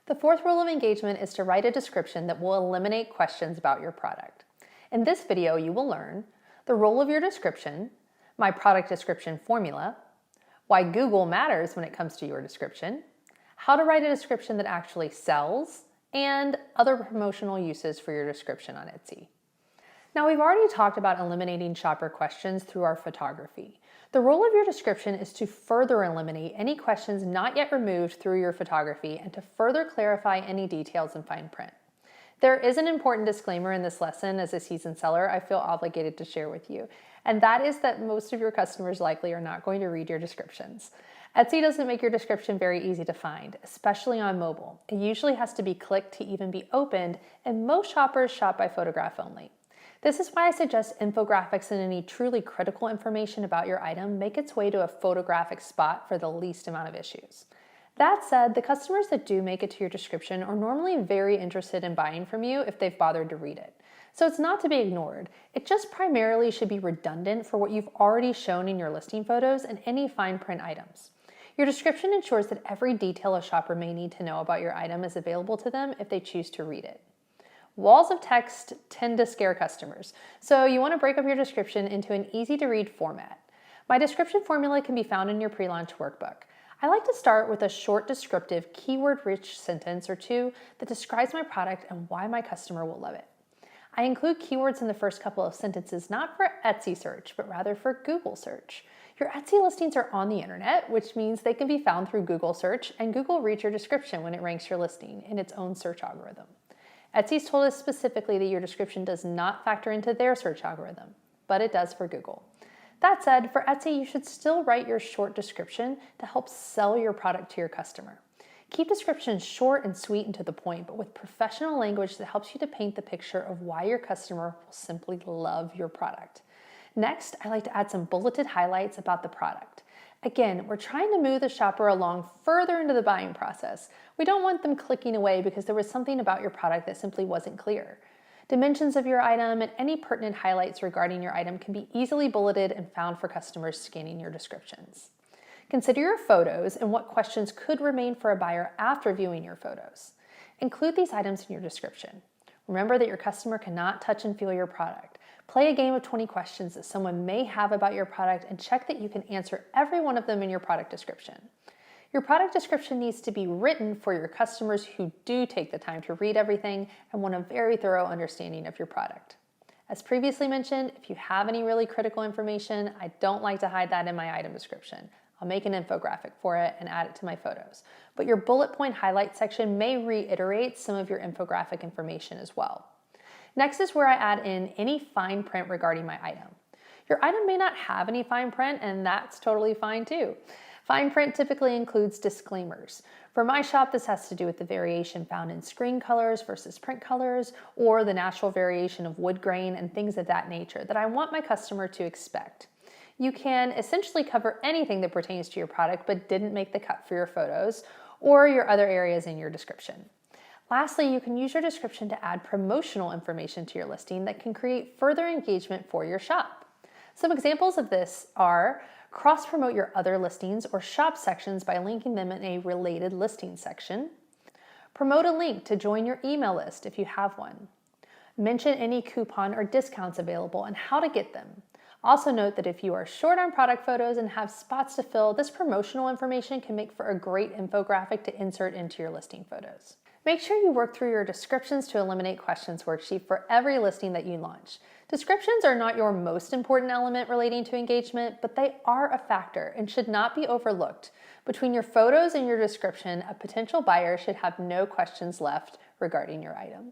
The fourth rule of engagement is to write a description that will eliminate questions about your product. In this video, you will learn the role of your description, my product description formula, why Google matters when it comes to your description, how to write a description that actually sells, and other promotional uses for your description on Etsy. Now, we've already talked about eliminating shopper questions through our photography. The role of your description is to further eliminate any questions not yet removed through your photography and to further clarify any details in fine print. There is an important disclaimer in this lesson. As a seasoned seller, I feel obligated to share with you, and that is that most of your customers likely are not going to read your descriptions. Etsy doesn't make your description very easy to find, especially on mobile. It usually has to be clicked to even be opened, and most shoppers shop by photograph only. This is why I suggest infographics and any truly critical information about your item make its way to a photographic spot for the least amount of issues. That said, the customers that do make it to your description are normally very interested in buying from you if they've bothered to read it. So it's not to be ignored. It just primarily should be redundant for what you've already shown in your listing photos and any fine print items. Your description ensures that every detail a shopper may need to know about your item is available to them if they choose to read it. Walls of text tend to scare customers, so you want to break up your description into an easy-to-read format. My description formula can be found in your pre-launch workbook. I like to start with a short, descriptive, keyword-rich sentence or two that describes my product and why my customer will love it. I include keywords in the first couple of sentences not for Etsy search, but rather for Google search. Your Etsy listings are on the internet, which means they can be found through Google search, and Google reads your description when it ranks your listing in its own search algorithm. Etsy's told us specifically that your description does not factor into their search algorithm, but it does for Google. That said, for Etsy, you should still write your short description to help sell your product to your customer. Keep descriptions short and sweet and to the point, but with professional language that helps you to paint the picture of why your customer will simply love your product. Next, I like to add some bulleted highlights about the product. Again, we're trying to move the shopper along further into the buying process. We don't want them clicking away because there was something about your product that simply wasn't clear. Dimensions of your item and any pertinent highlights regarding your item can be easily bulleted and found for customers scanning your descriptions. Consider your photos and what questions could remain for a buyer after viewing your photos. Include these items in your description. Remember that your customer cannot touch and feel your product. Play a game of 20 questions that someone may have about your product and check that you can answer every one of them in your product description. Your product description needs to be written for your customers who do take the time to read everything and want a very thorough understanding of your product. As previously mentioned, if you have any really critical information, I don't like to hide that in my item description. I'll make an infographic for it and add it to my photos. But your bullet point highlight section may reiterate some of your infographic information as well. Next is where I add in any fine print regarding my item. Your item may not have any fine print, and that's totally fine too. Fine print typically includes disclaimers. For my shop, this has to do with the variation found in screen colors versus print colors, or the natural variation of wood grain and things of that nature that I want my customer to expect. You can essentially cover anything that pertains to your product but didn't make the cut for your photos or your other areas in your description. Lastly, you can use your description to add promotional information to your listing that can create further engagement for your shop. Some examples of this are cross-promote your other listings or shop sections by linking them in a related listing section. Promote a link to join your email list if you have one. Mention any coupon or discounts available and how to get them. Also note that if you are short on product photos and have spots to fill, this promotional information can make for a great infographic to insert into your listing photos. Make sure you work through your descriptions to eliminate questions worksheet for every listing that you launch. Descriptions are not your most important element relating to engagement, but they are a factor and should not be overlooked. Between your photos and your description, a potential buyer should have no questions left regarding your item.